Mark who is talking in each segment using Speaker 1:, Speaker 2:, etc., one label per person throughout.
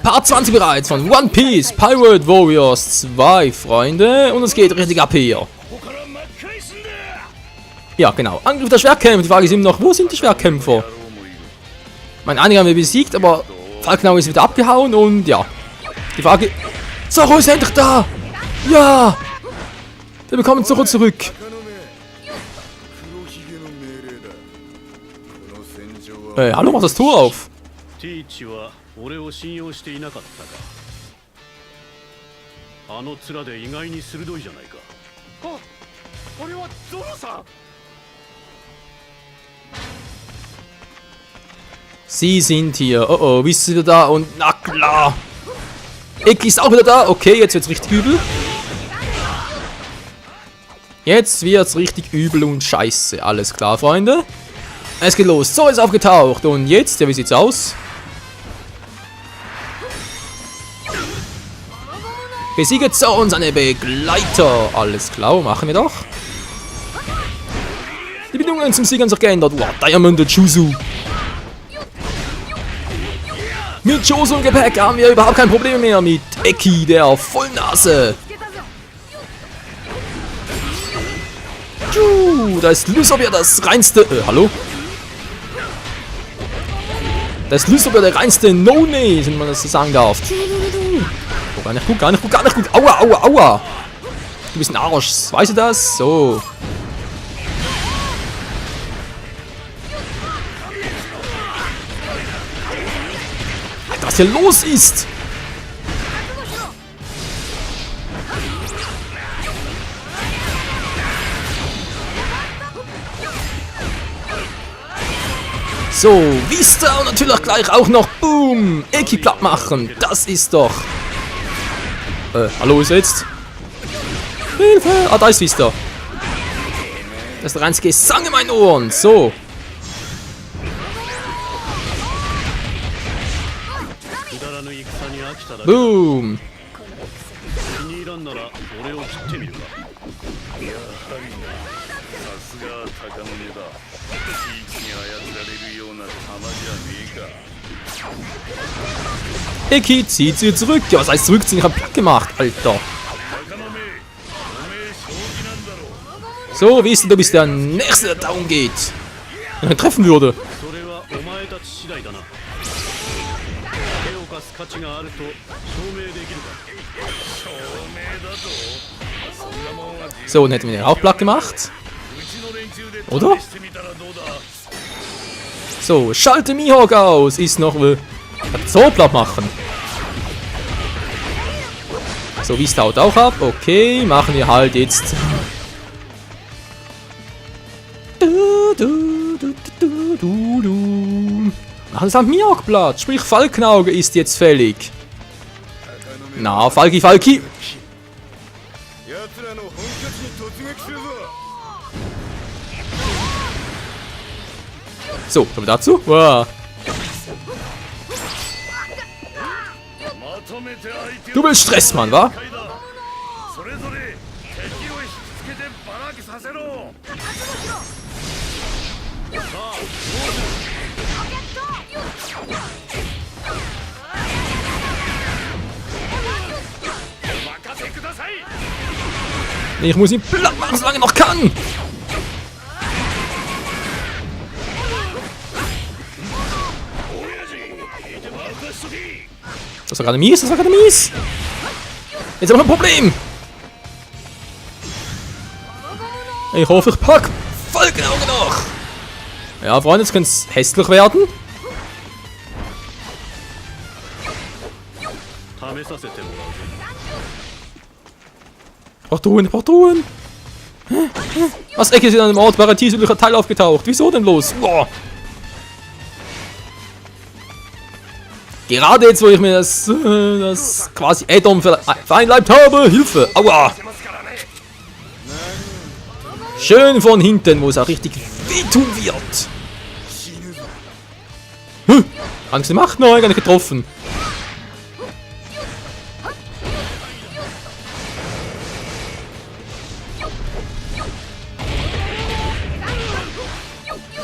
Speaker 1: Part 20 bereits von One Piece Pirate Warriors 2, Freunde. Und es geht richtig ab hier. Ja, genau. Angriff der Schwertkämpfer. Die Frage ist eben noch, wo sind die Schwertkämpfer? Mein einige haben wir besiegt, aber Falkenauge ist wieder abgehauen und ja. Die Frage... Zoro ist endlich da! Ja! Wir bekommen Zoro zurück. Hallo, mach das Tor auf. Sie sind hier. Oh oh, wie ist sie wieder da? Und na klar. Eki ist auch wieder da. Okay, jetzt wird's richtig übel. Jetzt wird's richtig übel und scheiße. Alles klar, Freunde. Es geht los. So ist aufgetaucht. Und jetzt, ja, wie sieht's aus? Besiege Zoro und seine Begleiter. Alles klar, machen wir doch. Die Bedingungen zum Sieg haben sich geändert. Wow, Diamond Juzu. Mit Josu im Gepäck haben wir überhaupt kein Problem mehr mit Eki, der Vollnase. Da ist Lysopia das reinste... hallo? Da ist Lysopia der reinste No-Name, wenn man das so sagen darf. Oh, gar nicht gut, gar nicht gut, gar nicht gut. Aua, aua, aua. Du bist ein Arsch, weißt du das? So. Was hier los ist. So, Vista und natürlich gleich auch noch Boom. Eki platt machen. Das ist doch... hallo, ist jetzt? Hilfe! Ah, da ist Vista. Das ist der einzige Gesang in meinen Ohren. So. Boom! Eki zieht sie zurück. Ja, was heißt zurückziehen? Ich hab platt gemacht, Alter. So, wie ist denn, du bist der Nächste, der down geht. Wenn er treffen würde. So, und hätten wir den auch platt gemacht. Oder? So, schalte Mihawk aus. Ist noch... so platt machen. So, wie es haut auch ab. Okay, machen wir halt jetzt... Machen es halt Mihawk platt. Sprich, Falkenauge ist jetzt fällig. Na, Falki, Falki. So, kommen wir dazu. Wow. Du willst Stress, Mann, wa? Ich muss ihn platt machen, solange er noch kann. Das war gerade mies, das war gerade mies. Jetzt haben wir ein Problem. Ich hoffe, ich pack Falkenauge noch. Ja, Freunde, jetzt könnte es hässlich werden. Ich brauch Truhen, ich brauch Truhen. Was, Ecke ist in einem Ort Paradies südlicher Teil aufgetaucht. Wieso denn los? Boah. Gerade jetzt, wo ich mir das quasi Add-on vereinleibt habe. Hilfe! Aua! Schön von hinten, wo es auch richtig wehtun wird. Angst gemacht? Nein, gar nicht getroffen.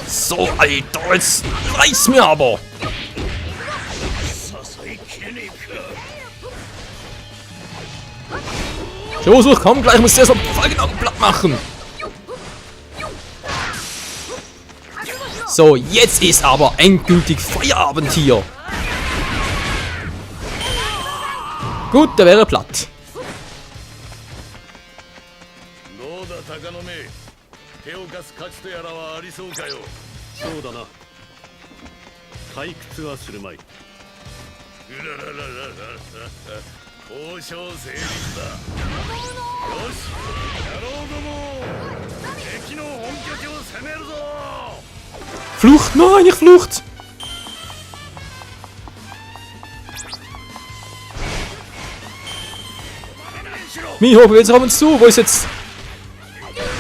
Speaker 1: So, Alter, jetzt reiß mir aber. Joseph, komm gleich, muss der so genau platt machen. So, jetzt ist aber endgültig Feierabend hier. Gut, der wäre platt.
Speaker 2: 交渉成立だ。よし、野郎ども、敵の本拠地を攻めるぞ。
Speaker 1: Flucht, nein, ich Flucht. Miho, jetzt haben wir uns zu. Wo ist jetzt...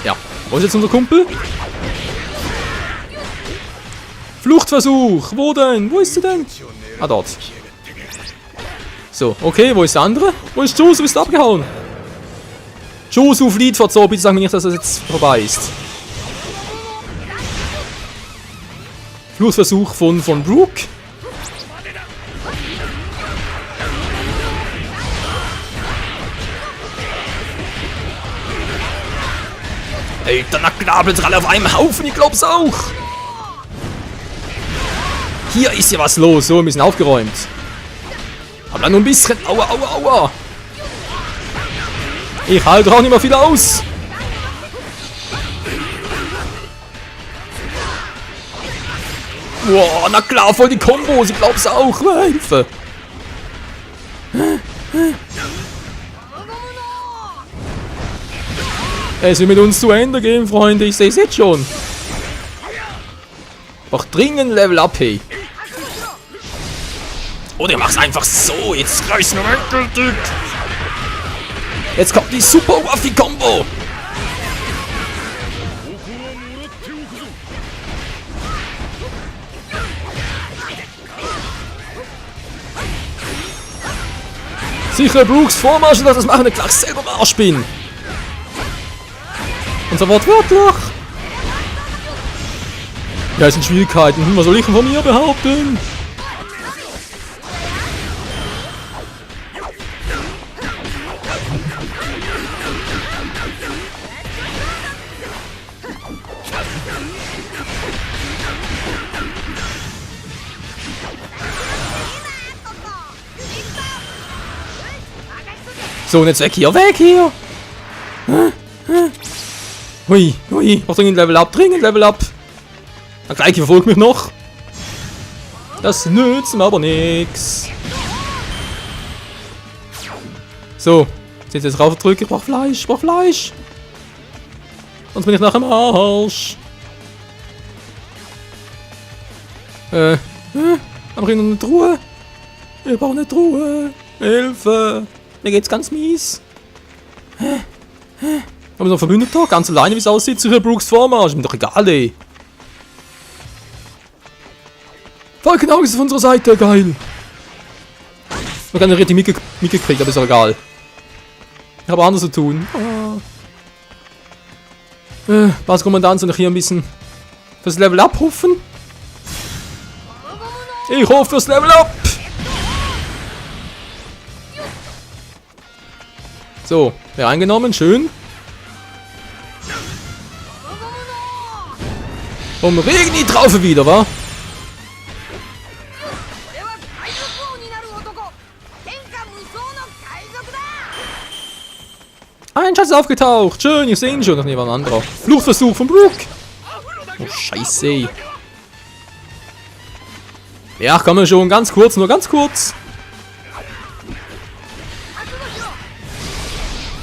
Speaker 1: Ja, wo ist jetzt unser Kumpel? Fluchtversuch. Wo denn? Wo ist er denn? Ah, dort. So, okay, wo ist der andere? Wo ist Josu? Ist abgehauen? Josu flieht vor Zoo. Bitte sag mir nicht, dass das jetzt vorbei ist. Fluchtversuch von Brooke. Alter, na knabelt alle auf einem Haufen, ich glaub's auch. Hier ist ja was los. So, wir sind aufgeräumt. Aber dann nur ein bisschen. Aua, aua, aua. Ich halte auch nicht mehr viel aus. Boah, na klar, voll die Kombos. Ich glaub's auch. Hilfe. Es wird mit uns zu Ende gehen, Freunde. Ich sehe es jetzt schon. Doch dringend Level Up, hey. Oder mach's einfach so. Jetzt reißen wir endgültig. Jetzt kommt die Super Waffi-Kombo. Sicher Brooks Vormarsch, dass das machen, gleich selber am Arsch bin. Und so wortwörtlich. Ja, es sind Schwierigkeiten. Was soll ich von mir behaupten? So, und jetzt weg hier, weg hier! Hui, hui, noch dringend Level Up, dringend Level Up! Der Gleiche verfolgt mich noch! Das nützt mir aber nix! So, jetzt rauf drücken, ich brauch Fleisch, ich brauch Fleisch! Sonst bin ich nach dem Arsch! Aber in einer Truhe! Ich brauche eine Truhe! Hilfe! Mir geht's ganz mies. Haben wir noch einen Verbündeter? Ganz alleine, wie es aussieht. Sicher Brooks Vormarsch. Ist mir doch egal, ey. Falkenauge ist auf unserer Seite. Geil. Wir haben richtig mitgekriegt, aber ist auch egal. Ich habe anderes zu tun. Was Kommandant, soll ich hier ein bisschen fürs Level Up hoffen? Ich hoffe fürs Level Up. So, wer eingenommen, schön. Und Regni drauf wieder, wa? Ein Schatz ist aufgetaucht, schön, ich sehe ihn schon, noch niemand anderer. Fluchtversuch von Brooke. Oh, scheiße. Ja, kann man schon, ganz kurz, nur ganz kurz.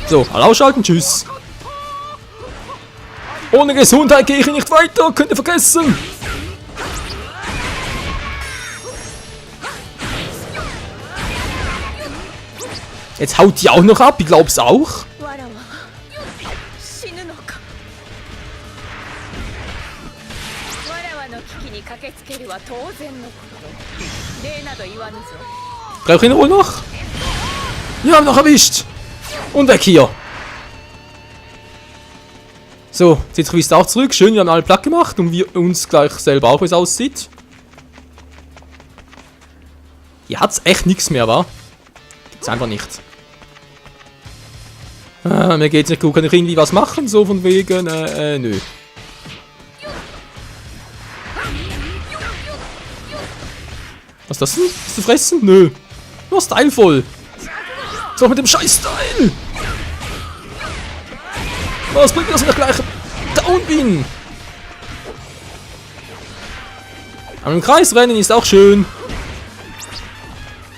Speaker 1: So, alle ausschalten, tschüss. Ohne Gesundheit gehe ich nicht weiter, könnt ihr vergessen. Jetzt haut die auch noch ab, ich glaub's auch. Brauche ich ihn wohl noch? Ja, haben noch erwischt. Und weg hier. So, jetzt fließt auch zurück. Schön, wir haben alle platt gemacht und wir uns gleich selber auch, wie es aussieht. Hier hat's echt nichts mehr, wa? Gibt's einfach nicht. Mir geht's nicht gut. Kann ich irgendwie was machen? So von wegen, nö. Was ist das denn? Ist du fressen? Nö. Nur stylevoll. So mit dem Scheiß-Style. Was bringt das, wenn ich gleich down bin? Aber im Kreis rennen ist auch schön.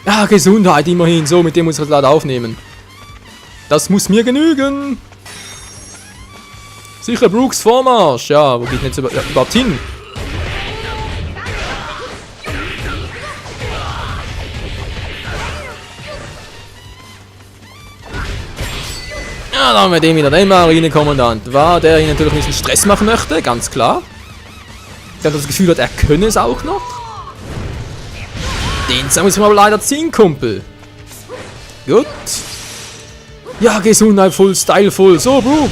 Speaker 1: Ja, Gesundheit immerhin. So, mit dem muss ich das leider aufnehmen. Das muss mir genügen. Sicher Brooks Vormarsch. Ja, wo geht denn jetzt überhaupt hin? Ja, da haben wir den wieder, den Marinekommandant. War der hier natürlich ein bisschen Stress machen möchte, ganz klar. Der das Gefühl hat, er könne es auch noch. Den muss ich mal leider ziehen, Kumpel. Gut. Ja, Gesundheit, full, stylevoll. So, Brook.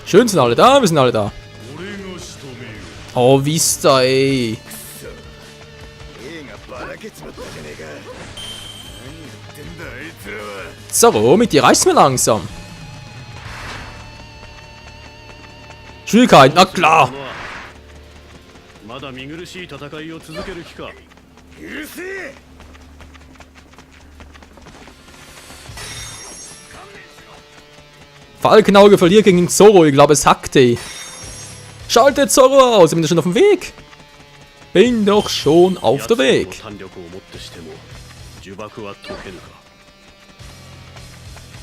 Speaker 1: Schön, sind alle da, wir sind alle da. Oh, Vista, ey. Zoro, mit dir reicht's mir langsam. Schwierigkeit, na klar. Falkenauge verliert gegen Zoro, ich glaube es hackte. Schaltet Zoro aus, ich bin schon auf dem Weg. Bin doch schon auf dem Weg.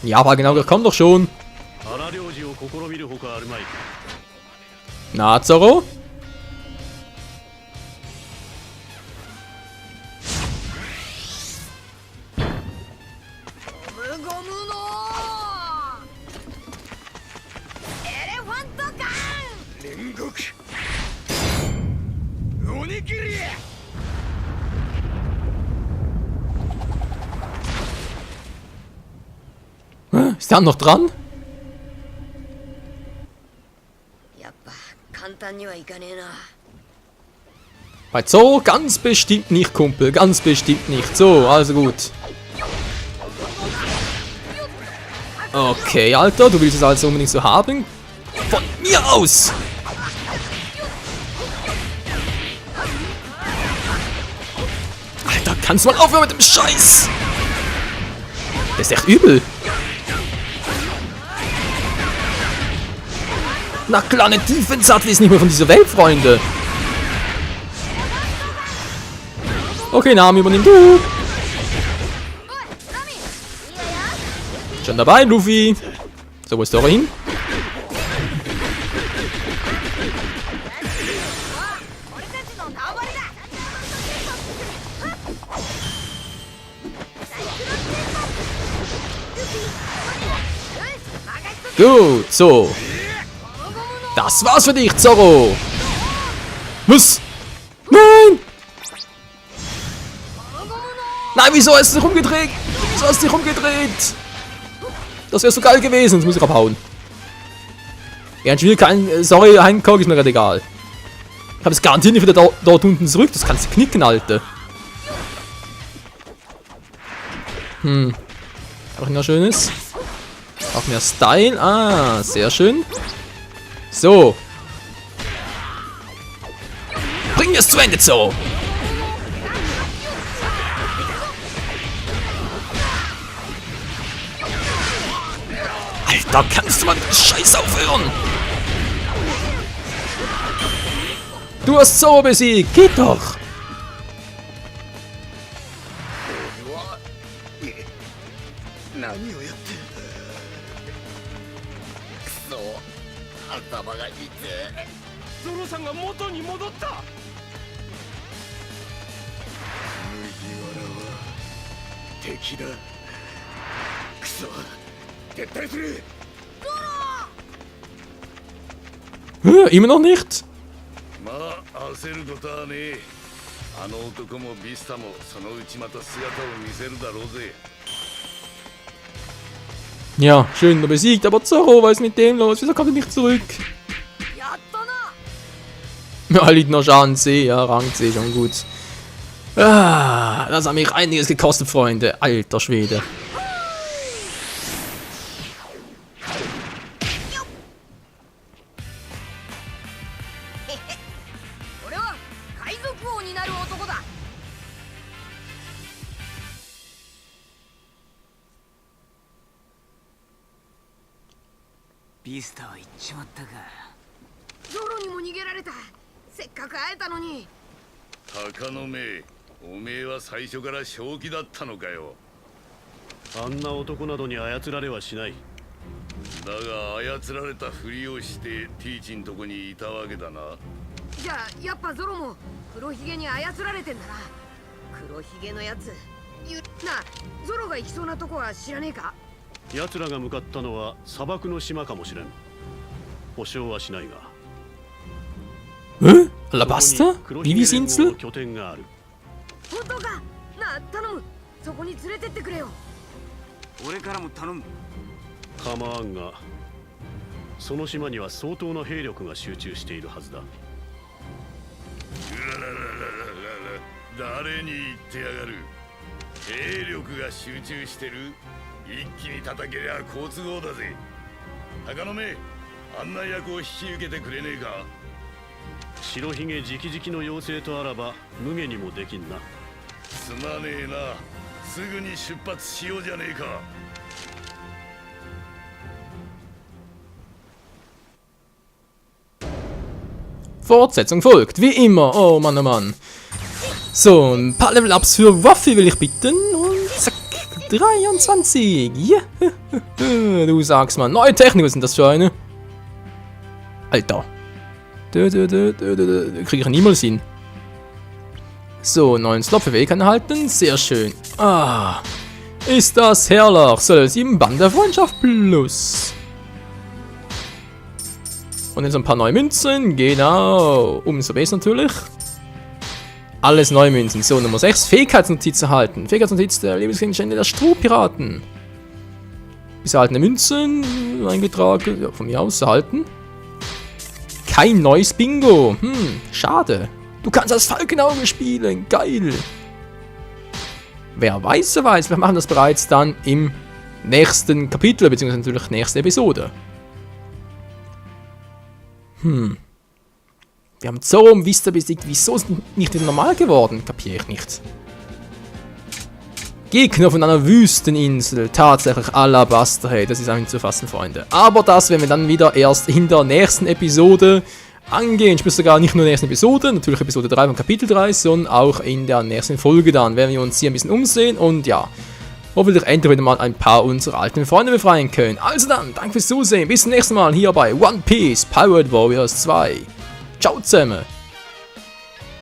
Speaker 1: Ja, Falkenauge, komm doch schon. Na, Zoro? Ist der noch dran? Bei Zoro ganz bestimmt nicht, Kumpel. Ganz bestimmt nicht. So, also gut. Okay, Alter, du willst es also unbedingt so haben. Von mir aus! Alter, kannst du mal aufhören mit dem Scheiß? Das ist echt übel. Na klar, eine Defense-Sattel ist nicht mehr von dieser Welt, Freunde. Okay, Nami, übernimm du. Schon dabei, Luffy. So, wo ist der hin? Gut, so. Das war's für dich, Zoro. Was? Nein! Nein, wieso hast du dich rumgedreht? Wieso hast du dich rumgedreht? Das wäre so geil gewesen. Jetzt muss ich abhauen. Ja, ein Spiel kein... Sorry, Hancock, ist mir gerade egal. Ich habe es garantiert nicht wieder dort unten zurück. Das kannst du knicken, Alter. Auch noch Schönes. Auch mehr Style. Ah, sehr schön. So. Bring es zu Ende, Zoro. Alter, kannst du mal mit dem Scheiß aufhören? Du hast Zoro besiegt. Geht doch. Immer noch nicht? Ja, schön besiegt, aber Zoro, was ist mit dem los? Wieso kommt er nicht zurück? Ja, liegt noch Schaden C, ja, Rang C, schon gut. Ah, das hat mich einiges gekostet, Freunde. Alter Schwede.
Speaker 3: Beastは行っちまったか。
Speaker 4: ゾロにも逃げられた。せっかく会えたのに。
Speaker 2: 鷹の目、おめえは最初から正気だったのかよ。
Speaker 5: あんな男などに操られはしない。
Speaker 2: だが操られたふりをしてティーチんとこにいたわけだな。
Speaker 4: じゃあやっぱゾロも黒ひげに操られてんだな。黒ひげのやつ。なあ、ゾロが行きそうなとこは知らねえか？
Speaker 5: 奴らが向かったのは砂漠の島かもしれん。保証はしないが。
Speaker 1: Hä? Alabaster? Vivisinsel?
Speaker 5: 拠点がある。
Speaker 4: 本当か？なあ、頼む。そこに連れてってくれよ。
Speaker 3: 俺からも頼む。
Speaker 5: 構わんが、その島には相当な兵力が集中しているはずだ。
Speaker 2: 誰に言ってやがる。兵力が集中してる。一気に叩けりゃ好都合だぜ。鷹の目、案内役を引き受けてくれねえか。
Speaker 5: 白ひげ直々の妖精とあらば無下にもできんな。
Speaker 2: すまねえな。すぐに出発しようじゃねえか。
Speaker 1: Fortsetzung folgt, wie immer. Oh Mann, oh Mann. So, ein paar Level-Ups für Waffe will ich bitten. Und zack, 23. Yeah. Du sagst mal, neue Technik, was sind das für eine? Alter. Kriege ich niemals hin. So, neuen Slot für Weg erhalten. Sehr schön. Ah, ist das herrlich. So, 7 Band der Freundschaft plus. Und jetzt ein paar neue Münzen. Genau. Umso besser natürlich. Alles neue Münzen. So, Nummer 6. Fähigkeitsnotiz erhalten. Fähigkeitsnotiz der Lebensgegenstände der Strohpiraten. Bis erhaltene Münzen eingetragen. Ja, von mir aus erhalten. Kein neues Bingo. Schade. Du kannst als Falkenauge spielen. Geil. Wer weiß, wer weiß. Wir machen das bereits dann im nächsten Kapitel, beziehungsweise natürlich nächste Episode. Wir haben Zoro und Vista besiegt. Wieso ist nicht wieder normal geworden? Kapiere ich nicht. Gegner von einer Wüsteninsel. Tatsächlich Alabaster. Hey, das ist auch nicht zu fassen, Freunde. Aber das werden wir dann wieder erst in der nächsten Episode angehen. Ich muss sogar nicht nur in der nächsten Episode, natürlich Episode 3 von Kapitel 3, sondern auch in der nächsten Folge dann. Werden wir uns hier ein bisschen umsehen und ja, hoffentlich endlich wieder mal ein paar unserer alten Freunde befreien können. Also dann, danke fürs Zusehen. Bis zum nächsten Mal hier bei One Piece Pirate Warriors 2. Ciao zusammen.